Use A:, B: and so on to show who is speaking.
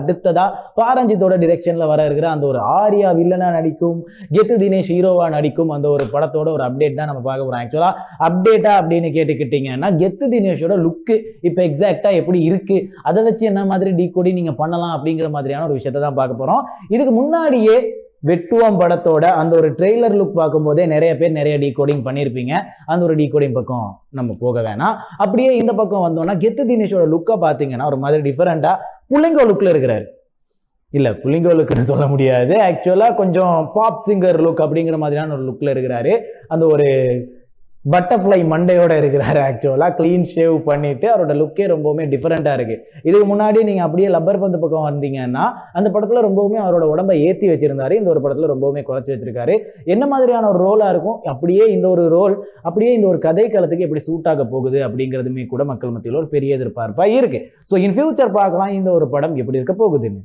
A: அடுத்ததா பாரஞ்சித்தோட டிரெக்ஷன்ல வர இருக்கிற அந்த ஒரு ஆர்யா வில்லனா நடிக்கும், கெத்து தினேஷ் ஹீரோவா நடிக்கும் அந்த ஒரு படத்தோட ஒரு அப்டேட் தான் நம்ம பார்க்க போறோம். ஆக்சுவலா அப்டேட்டா அப்படின்னு கேட்டுக்கிட்டீங்கன்னா, கெத்து தினேஷோட லுக்கு இப்போ எக்ஸாக்டா எப்படி இருக்கு, அதை வச்சு என்ன மாதிரி டீகோடி நீங்க பண்ணலாம் அப்படிங்கிற மாதிரியான ஒரு விஷயத்தை தான் பார்க்க போறோம். இதுக்கு முன்னாடியே வெட்டுவாம் படத்தோட அந்த ஒரு ட்ரெய்லர் லுக் பார்க்கும்போதே நிறைய பேர் நிறைய டீகோடிங் பண்ணியிருப்பீங்க. அந்த ஒரு டீகோடிங் பக்கம் நம்ம போக வேணாம். அப்படியே இந்த பக்கம் வந்தோம்னா, கெத்து தினேஷோட லுக்கை பார்த்தீங்கன்னா ஒரு மாதிரி டிஃபரெண்டா புள்ளிங்கோ லுக்ல இருக்கிறாரு. இல்ல புள்ளிங்கோ லுக்னு சொல்ல முடியாது, ஆக்சுவலா கொஞ்சம் பாப் சிங்கர் லுக் அப்படிங்கிற மாதிரியான ஒரு லுக்ல இருக்கிறாரு. அந்த ஒரு பட்டர்ஃப்ளை மண்டையோட இருக்கிறாரு. ஆக்சுவலா கிளீன் ஷேவ் பண்ணிட்டு அவரோட லுக்கே ரொம்பவுமே டிஃபரெண்டா இருக்கு. இதுக்கு முன்னாடி நீங்க அப்படியே லப்பர் பந்து பக்கம் வந்தீங்கன்னா, அந்த படத்துல ரொம்பவுமே அவரோட உடம்பை ஏத்தி வச்சிருந்தாரு. இந்த ஒரு படத்துல ரொம்பவுமே குறைச்சி வச்சிருக்காரு. என்ன மாதிரியான ஒரு ரோலா இருக்கும், அப்படியே இந்த ஒரு ரோல் அப்படியே இந்த ஒரு கதை களத்துக்கு எப்படி சூட் ஆக போகுது அப்படிங்கிறதுமே கூட மக்கள் மத்தியில் ஒரு பெரிய எதிர்பார்ப்பா இருக்கு. ஸோ இன் ஃபியூச்சர் பார்க்கலாம் இந்த ஒரு படம் எப்படி இருக்க போகுதுன்னு.